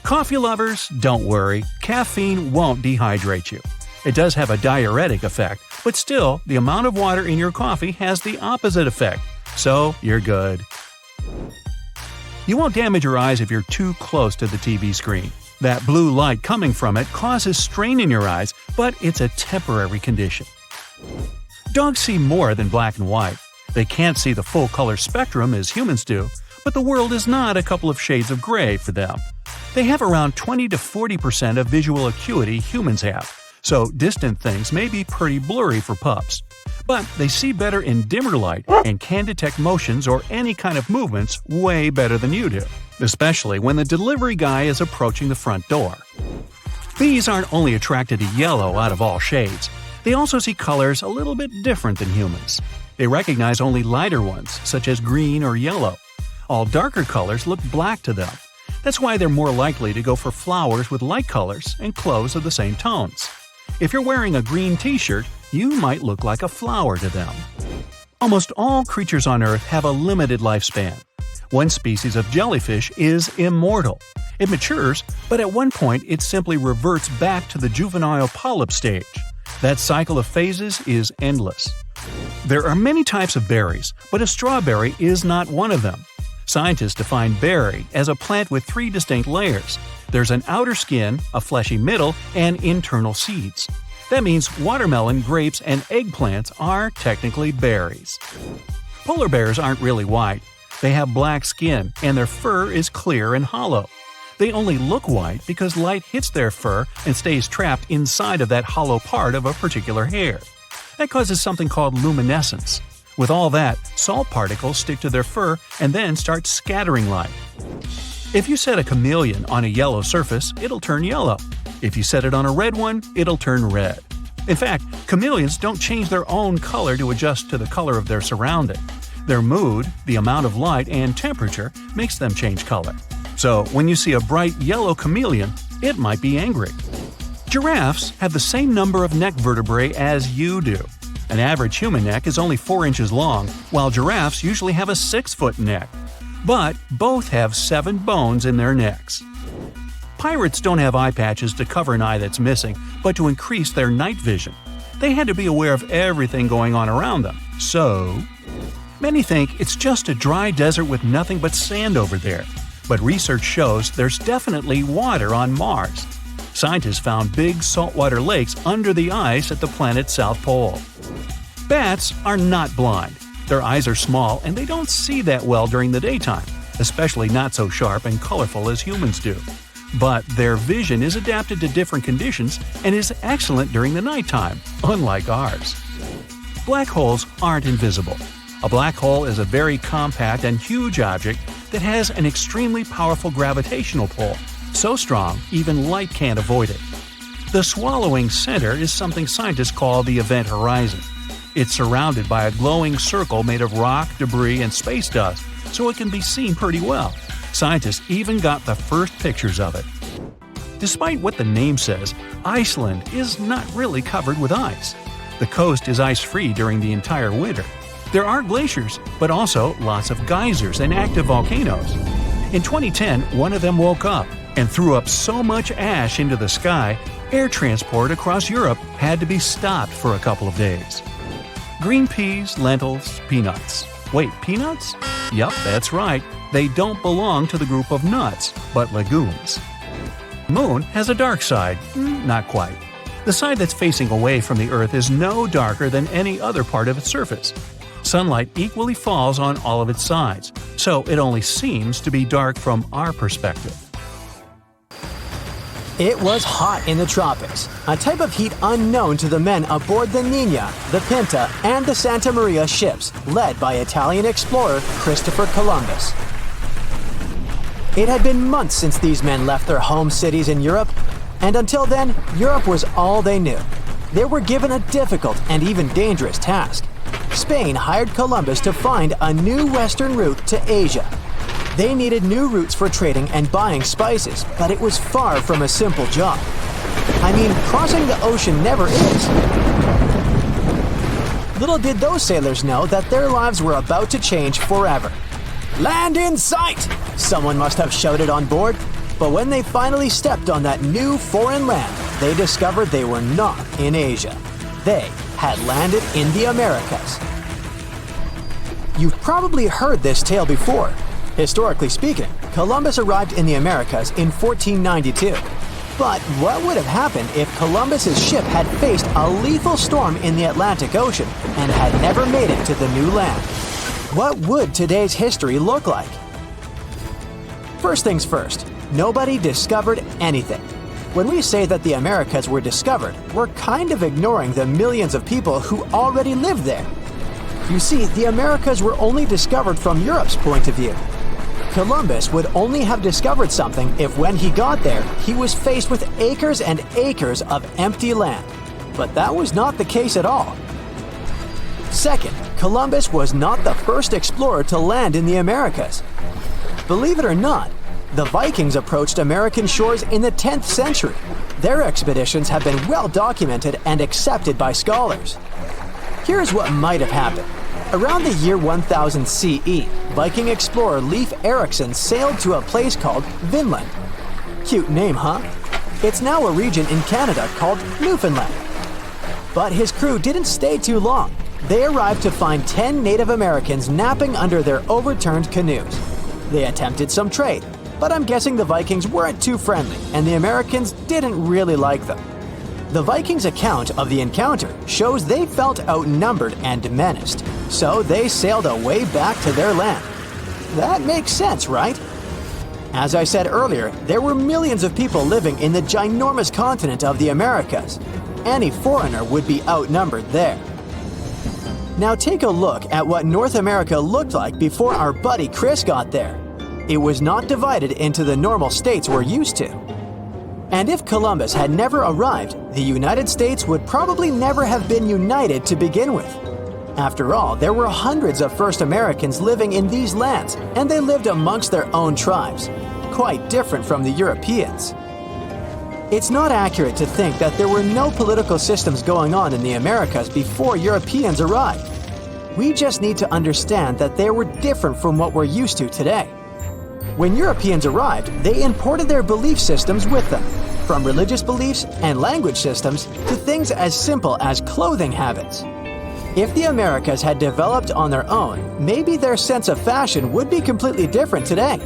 Coffee lovers, don't worry, caffeine won't dehydrate you. It does have a diuretic effect, but still, the amount of water in your coffee has the opposite effect, so you're good. You won't damage your eyes if you're too close to the TV screen. That blue light coming from it causes strain in your eyes, but it's a temporary condition. Dogs see more than black and white. They can't see the full color spectrum as humans do, but the world is not a couple of shades of gray for them. They have around 20 to 40% of visual acuity humans have, so distant things may be pretty blurry for pups. But they see better in dimmer light and can detect motions or any kind of movements way better than you do, especially when the delivery guy is approaching the front door. Bees aren't only attracted to yellow out of all shades, they also see colors a little bit different than humans. They recognize only lighter ones, such as green or yellow. All darker colors look black to them. That's why they're more likely to go for flowers with light colors and clothes of the same tones. If you're wearing a green t-shirt, you might look like a flower to them. Almost all creatures on Earth have a limited lifespan. One species of jellyfish is immortal. It matures, but at one point it simply reverts back to the juvenile polyp stage. That cycle of phases is endless. There are many types of berries, but a strawberry is not one of them. Scientists define berry as a plant with 3 distinct layers. There's an outer skin, a fleshy middle, and internal seeds. That means watermelon, grapes, and eggplants are technically berries. Polar bears aren't really white. They have black skin, and their fur is clear and hollow. They only look white because light hits their fur and stays trapped inside of that hollow part of a particular hair. That causes something called luminescence. With all that, salt particles stick to their fur and then start scattering light. If you set a chameleon on a yellow surface, it'll turn yellow. If you set it on a red one, it'll turn red. In fact, chameleons don't change their own color to adjust to the color of their surrounding. Their mood, the amount of light, and temperature makes them change color. So when you see a bright yellow chameleon, it might be angry. Giraffes have the same number of neck vertebrae as you do. An average human neck is only 4 inches long, while giraffes usually have a 6-foot neck. But both have 7 bones in their necks. Pirates don't have eye patches to cover an eye that's missing, but to increase their night vision. They had to be aware of everything going on around them. So, many think it's just a dry desert with nothing but sand over there. But research shows there's definitely water on Mars. Scientists found big saltwater lakes under the ice at the planet's south pole. Bats are not blind. Their eyes are small and they don't see that well during the daytime, especially not so sharp and colorful as humans do. But their vision is adapted to different conditions and is excellent during the nighttime, unlike ours. Black holes aren't invisible. A black hole is a very compact and huge object that has an extremely powerful gravitational pull, so strong even light can't avoid it. The swallowing center is something scientists call the event horizon. It's surrounded by a glowing circle made of rock, debris, and space dust, so it can be seen pretty well. Scientists even got the first pictures of it. Despite what the name says, Iceland is not really covered with ice. The coast is ice-free during the entire winter. There are glaciers, but also lots of geysers and active volcanoes. In 2010, one of them woke up and threw up so much ash into the sky, air transport across Europe had to be stopped for a couple of days. Green peas, lentils, peanuts. Wait, peanuts? Yup, that's right. They don't belong to the group of nuts, but legumes. Moon has a dark side. Not quite. The side that's facing away from the Earth is no darker than any other part of its surface. Sunlight equally falls on all of its sides, so it only seems to be dark from our perspective. It was hot in the tropics, a type of heat unknown to the men aboard the Nina, the Pinta, and the Santa Maria ships, led by Italian explorer Christopher Columbus. It had been months since these men left their home cities in Europe, and until then, Europe was all they knew. They were given a difficult and even dangerous task. Spain hired Columbus to find a new western route to Asia. They needed new routes for trading and buying spices, but it was far from a simple job. I mean, crossing the ocean never is. Little did those sailors know that their lives were about to change forever. "Land in sight!" someone must have shouted on board. But when they finally stepped on that new foreign land, they discovered they were not in Asia. They had landed in the Americas. You've probably heard this tale before. Historically speaking, Columbus arrived in the Americas in 1492. But what would have happened if Columbus's ship had faced a lethal storm in the Atlantic Ocean and had never made it to the new land? What would today's history look like? First things first, nobody discovered anything. When we say that the Americas were discovered, we're kind of ignoring the millions of people who already lived there. You see, the Americas were only discovered from Europe's point of view. Columbus would only have discovered something if when he got there, he was faced with acres and acres of empty land. But that was not the case at all. Second, Columbus was not the first explorer to land in the Americas. Believe it or not, the Vikings approached American shores in the 10th century. Their expeditions have been well documented and accepted by scholars. Here's what might have happened. Around the year 1000 CE, Viking explorer Leif Erikson sailed to a place called Vinland. Cute name, huh? It's now a region in Canada called Newfoundland. But his crew didn't stay too long. They arrived to find 10 Native Americans napping under their overturned canoes. They attempted some trade, but I'm guessing the Vikings weren't too friendly and the Americans didn't really like them. The Vikings' account of the encounter shows they felt outnumbered and menaced, so they sailed away back to their land. That makes sense, right? As I said earlier, there were millions of people living in the ginormous continent of the Americas. Any foreigner would be outnumbered there. Now take a look at what North America looked like before our buddy Chris got there. It was not divided into the normal states we're used to. And if Columbus had never arrived, the United States would probably never have been united to begin with. After all, there were hundreds of first Americans living in these lands, and they lived amongst their own tribes, quite different from the Europeans. It's not accurate to think that there were no political systems going on in the Americas before Europeans arrived. We just need to understand that they were different from what we're used to today. When Europeans arrived, they imported their belief systems with them, from religious beliefs and language systems to things as simple as clothing habits. If the Americas had developed on their own, maybe their sense of fashion would be completely different today.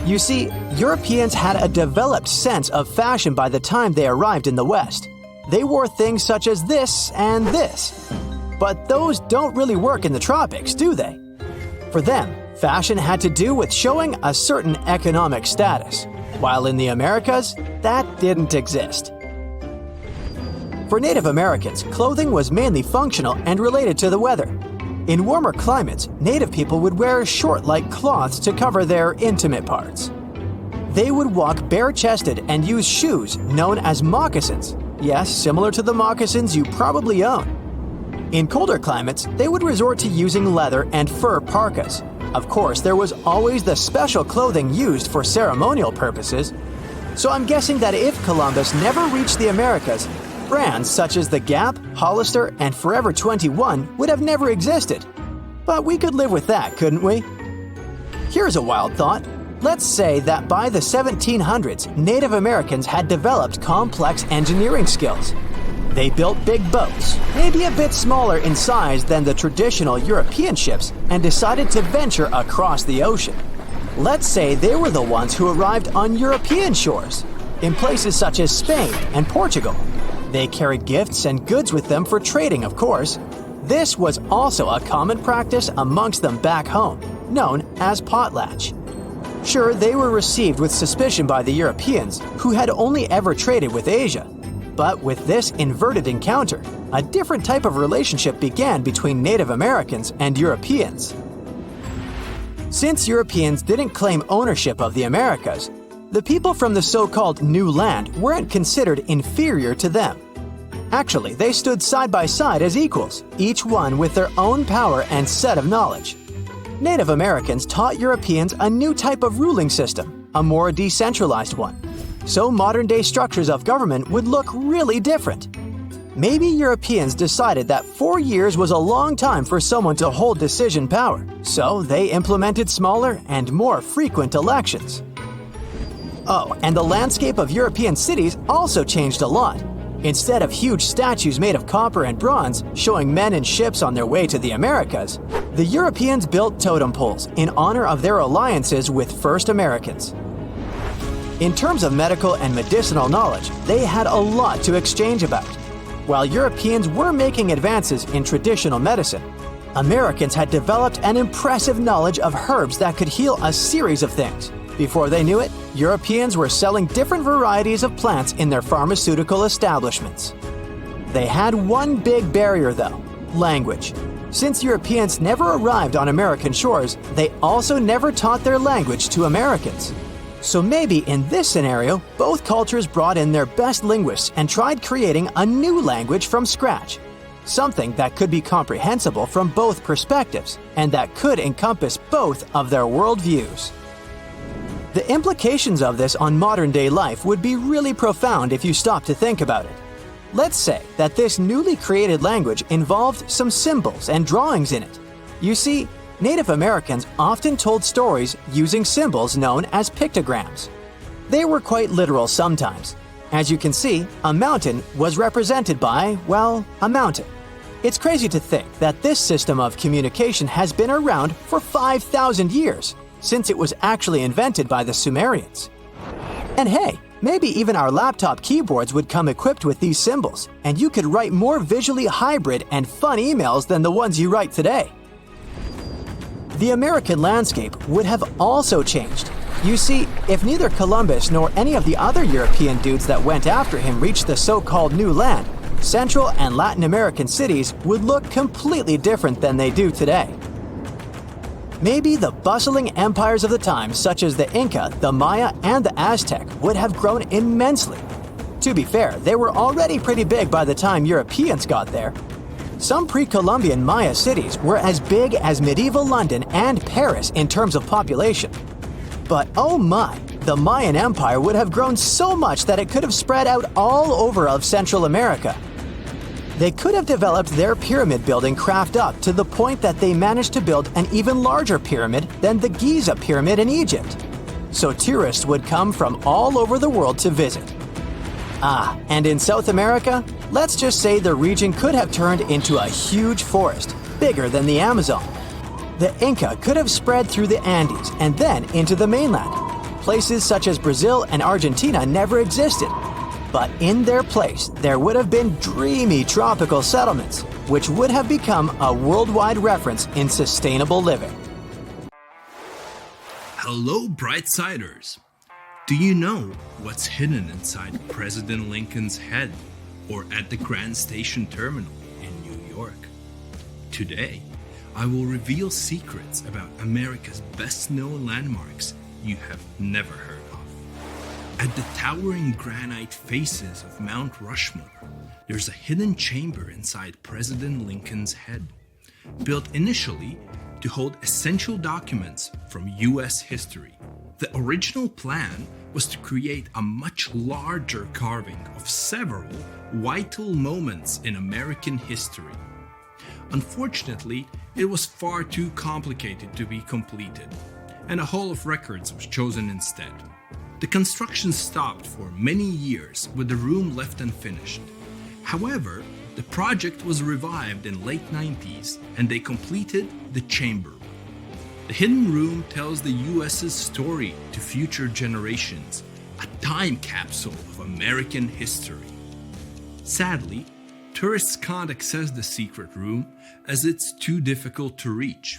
You see, Europeans had a developed sense of fashion by the time they arrived in the West. They wore things such as this and this. But those don't really work in the tropics, do they? For them, fashion had to do with showing a certain economic status, while in the Americas, that didn't exist. For Native Americans, clothing was mainly functional and related to the weather. In warmer climates, Native people would wear short-like cloths to cover their intimate parts. They would walk bare-chested and use shoes known as moccasins. Yes, similar to the moccasins you probably own. In colder climates, they would resort to using leather and fur parkas. Of course, there was always the special clothing used for ceremonial purposes. So I'm guessing that if Columbus never reached the Americas, brands such as the Gap, Hollister, and Forever 21 would have never existed. But we could live with that, couldn't we? Here's a wild thought. Let's say that by the 1700s, Native Americans had developed complex engineering skills. They built big boats, maybe a bit smaller in size than the traditional European ships, and decided to venture across the ocean. Let's say they were the ones who arrived on European shores, in places such as Spain and Portugal. They carried gifts and goods with them for trading, of course. This was also a common practice amongst them back home, known as potlatch. Sure, they were received with suspicion by the Europeans, who had only ever traded with Asia. But with this inverted encounter, a different type of relationship began between Native Americans and Europeans. Since Europeans didn't claim ownership of the Americas, the people from the so-called New Land weren't considered inferior to them. Actually, they stood side by side as equals, each one with their own power and set of knowledge. Native Americans taught Europeans a new type of ruling system, a more decentralized one. So modern-day structures of government would look really different. Maybe Europeans decided that 4 years was a long time for someone to hold decision power, so they implemented smaller and more frequent elections. Oh, and the landscape of European cities also changed a lot. Instead of huge statues made of copper and bronze showing men in ships on their way to the Americas, the Europeans built totem poles in honor of their alliances with first Americans. In terms of medical and medicinal knowledge, they had a lot to exchange about. While Europeans were making advances in traditional medicine, Americans had developed an impressive knowledge of herbs that could heal a series of things. Before they knew it, Europeans were selling different varieties of plants in their pharmaceutical establishments. They had one big barrier though: language. Since Europeans never arrived on American shores, they also never taught their language to Americans. So maybe in this scenario, both cultures brought in their best linguists and tried creating a new language from scratch. Something that could be comprehensible from both perspectives and that could encompass both of their worldviews. The implications of this on modern-day life would be really profound if you stop to think about it. Let's say that this newly created language involved some symbols and drawings in it. You see, Native Americans often told stories using symbols known as pictograms. They were quite literal sometimes. As you can see, a mountain was represented by, well, a mountain. It's crazy to think that this system of communication has been around for 5,000 years, since it was actually invented by the Sumerians. And hey, maybe even our laptop keyboards would come equipped with these symbols, and you could write more visually hybrid and fun emails than the ones you write today. The American landscape would have also changed. You see, if neither Columbus nor any of the other European dudes that went after him reached the so-called New Land, Central and Latin American cities would look completely different than they do today. Maybe the bustling empires of the time, such as the Inca, the Maya, and the Aztec, would have grown immensely. To be fair, they were already pretty big by the time Europeans got there. Some pre-Columbian Maya cities were as big as medieval London and Paris in terms of population. But oh my, the Mayan Empire would have grown so much that it could have spread out all over of Central America. They could have developed their pyramid building craft up to the point that they managed to build an even larger pyramid than the Giza pyramid in Egypt. So tourists would come from all over the world to visit. And in South America, let's just say the region could have turned into a huge forest, bigger than the Amazon. The Inca could have spread through the Andes and then into the mainland. Places such as Brazil and Argentina never existed. But in their place, there would have been dreamy tropical settlements, which would have become a worldwide reference in sustainable living. Hello, Brightsiders! Do you know what's hidden inside President Lincoln's head or at the Grand Station Terminal in New York? Today, I will reveal secrets about America's best-known landmarks you have never heard of. At the towering granite faces of Mount Rushmore, there's a hidden chamber inside President Lincoln's head, built initially to hold essential documents from US history. The original plan was to create a much larger carving of several vital moments in American history. Unfortunately, it was far too complicated to be completed, and a Hall of Records was chosen instead. The construction stopped for many years with the room left unfinished. However, the project was revived in late 90s and they completed the chamber. The hidden room tells the US's story to future generations, a time capsule of American history. Sadly, tourists can't access the secret room as it's too difficult to reach.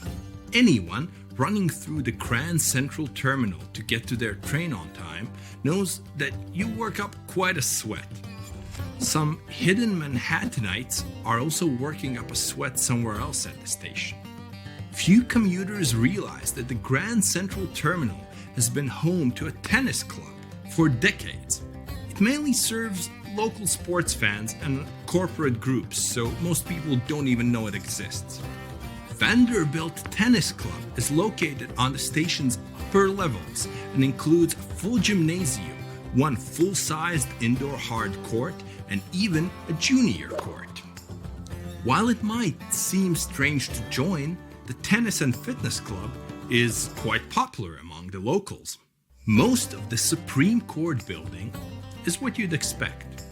Anyone running through the Grand Central Terminal to get to their train on time knows that you work up quite a sweat. Some hidden Manhattanites are also working up a sweat somewhere else at the station. Few commuters realize that the Grand Central Terminal has been home to a tennis club for decades. It mainly serves local sports fans and corporate groups, so most people don't even know it exists. Vanderbilt Tennis Club is located on the station's upper levels and includes a full gymnasium, one full-sized indoor hard court, and even a junior court. While it might seem strange to join, the tennis and fitness club is quite popular among the locals. Most of the Supreme Court building is what you'd expect: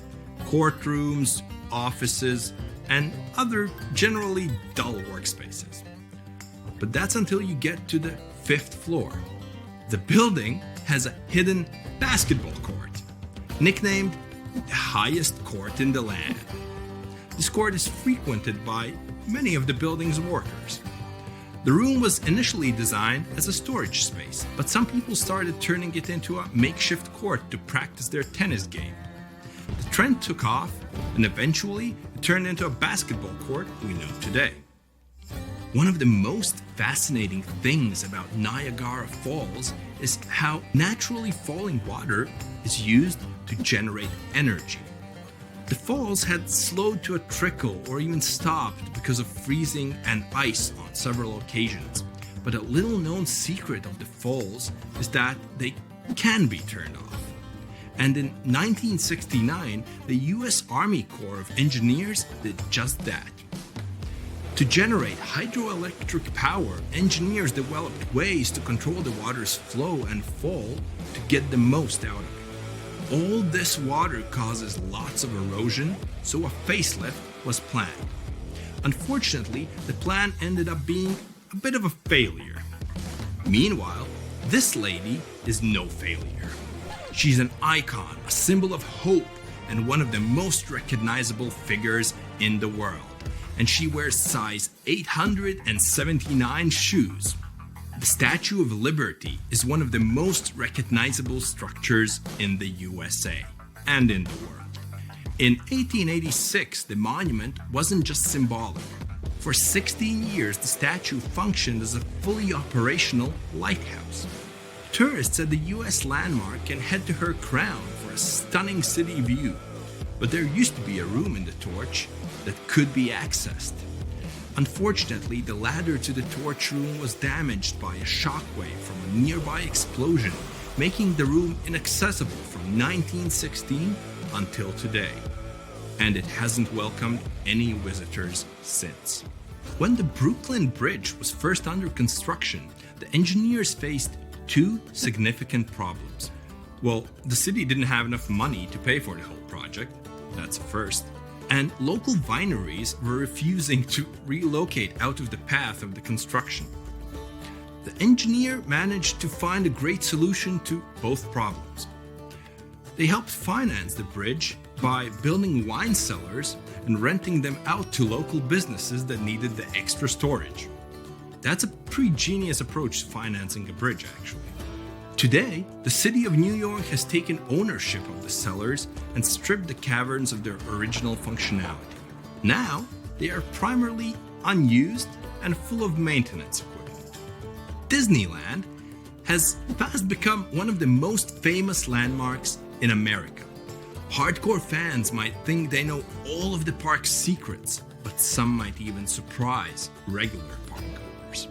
courtrooms, offices, and other generally dull workspaces. But that's until you get to the 5th floor. The building has a hidden basketball court, nicknamed the highest court in the land. This court is frequented by many of the building's workers. The room was initially designed as a storage space, but some people started turning it into a makeshift court to practice their tennis game. The trend took off, and eventually it turned into a basketball court we know today. One of the most fascinating things about Niagara Falls is how naturally falling water is used to generate energy. The falls had slowed to a trickle or even stopped because of freezing and ice on several occasions. But a little known secret of the falls is that they can be turned off. And in 1969, the US Army Corps of Engineers did just that. To generate hydroelectric power, engineers developed ways to control the water's flow and fall to get the most out of it. All this water causes lots of erosion, so a facelift was planned. Unfortunately, the plan ended up being a bit of a failure. Meanwhile, this lady is no failure. She's an icon, a symbol of hope, and one of the most recognizable figures in the world. And she wears size 879 shoes. The Statue of Liberty is one of the most recognizable structures in the USA and in the world. In 1886, the monument wasn't just symbolic. For 16 years, the statue functioned as a fully operational lighthouse. Tourists at the US landmark can head to her crown for a stunning city view, but there used to be a room in the torch that could be accessed. Unfortunately, the ladder to the torch room was damaged by a shockwave from a nearby explosion, making the room inaccessible from 1916 until today. And it hasn't welcomed any visitors since. When the Brooklyn Bridge was first under construction, the engineers faced two significant problems. Well, the city didn't have enough money to pay for the whole project. That's a first. And local wineries were refusing to relocate out of the path of the construction. The engineer managed to find a great solution to both problems. They helped finance the bridge by building wine cellars and renting them out to local businesses that needed the extra storage. That's a pretty genius approach to financing a bridge, actually. Today, the city of New York has taken ownership of the cellars and stripped the caverns of their original functionality. Now, they are primarily unused and full of maintenance equipment. Disneyland has fast become one of the most famous landmarks in America. Hardcore fans might think they know all of the park's secrets, but some might even surprise regular parkgoers.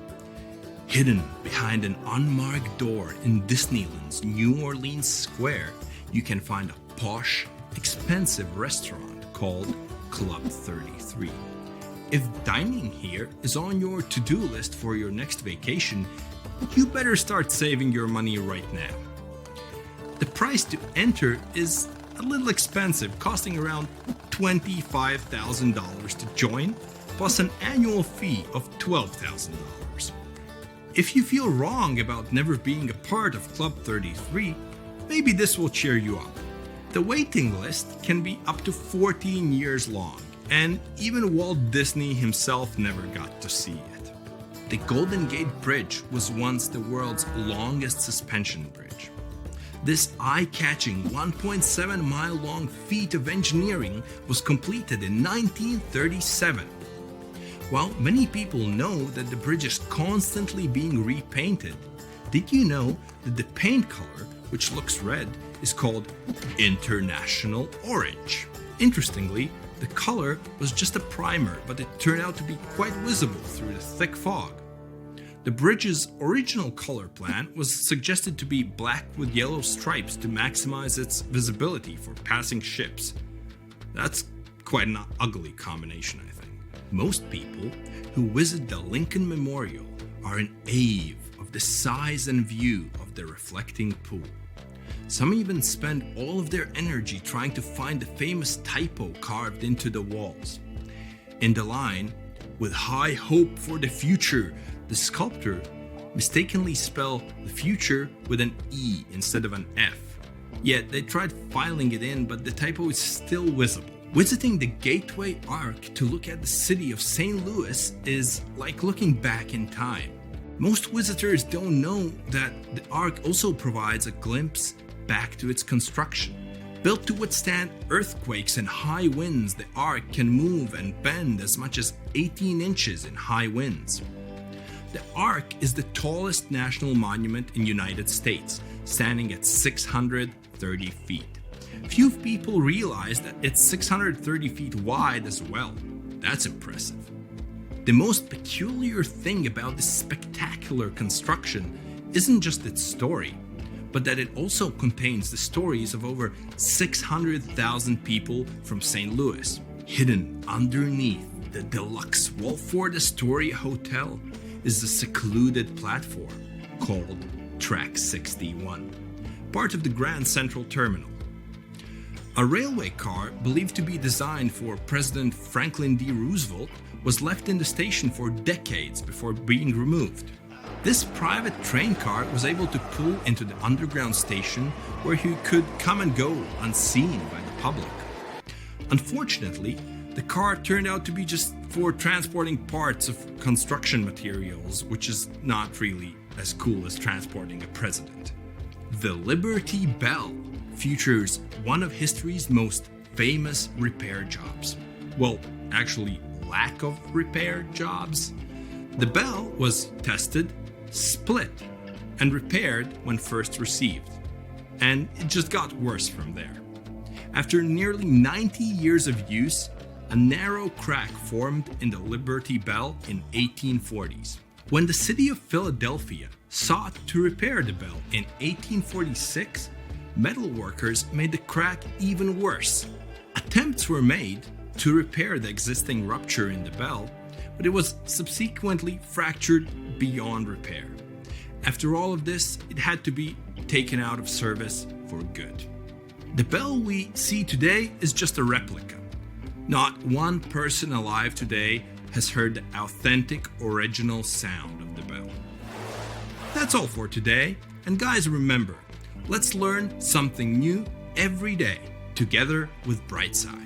Hidden behind an unmarked door in Disneyland's New Orleans Square, you can find a posh, expensive restaurant called Club 33. If dining here is on your to-do list for your next vacation, you better start saving your money right now. The price to enter is a little expensive, costing around $25,000 to join, plus an annual fee of $12,000. If you feel wrong about never being a part of Club 33, maybe this will cheer you up. The waiting list can be up to 14 years long, and even Walt Disney himself never got to see it. The Golden Gate Bridge was once the world's longest suspension bridge. This eye-catching 1.7-mile-long feat of engineering was completed in 1937. While many people know that the bridge is constantly being repainted, did you know that the paint color, which looks red, is called International Orange? Interestingly, the color was just a primer, but it turned out to be quite visible through the thick fog. The bridge's original color plan was suggested to be black with yellow stripes to maximize its visibility for passing ships. That's quite an ugly combination, I think. Most people who visit the Lincoln Memorial are in awe of the size and view of the reflecting pool. Some even spend all of their energy trying to find the famous typo carved into the walls. In the line, "With high hope for the future," the sculptor mistakenly spelled the future with an E instead of an F. Yet they tried filing it in, but the typo is still visible. Visiting the Gateway Arc to look at the city of St. Louis is like looking back in time. Most visitors don't know that the Arc also provides a glimpse back to its construction. Built to withstand earthquakes and high winds, the Arc can move and bend as much as 18 inches in high winds. The Arc is the tallest national monument in the United States, standing at 630 feet. Few people realize that it's 630 feet wide as well. That's impressive. The most peculiar thing about this spectacular construction isn't just its story, but that it also contains the stories of over 600,000 people from St. Louis. Hidden underneath the deluxe Walford Astoria Hotel is a secluded platform called Track 61, part of the Grand Central Terminal. A railway car believed to be designed for President Franklin D. Roosevelt was left in the station for decades before being removed. This private train car was able to pull into the underground station where he could come and go unseen by the public. Unfortunately, the car turned out to be just for transporting parts of construction materials, which is not really as cool as transporting a president. The Liberty Bell features one of history's most famous repair jobs. Well, actually, lack of repair jobs. The bell was tested, split, and repaired when first received. And it just got worse from there. After nearly 90 years of use, a narrow crack formed in the Liberty Bell in 1840s. When the city of Philadelphia sought to repair the bell in 1846, metal workers made the crack even worse. Attempts were made to repair the existing rupture in the bell, but it was subsequently fractured beyond repair. After all of this, it had to be taken out of service for good. The bell we see today is just a replica. Not one person alive today has heard the authentic original sound of the bell. That's all for today, and guys, remember, let's learn something new every day together with Brightside.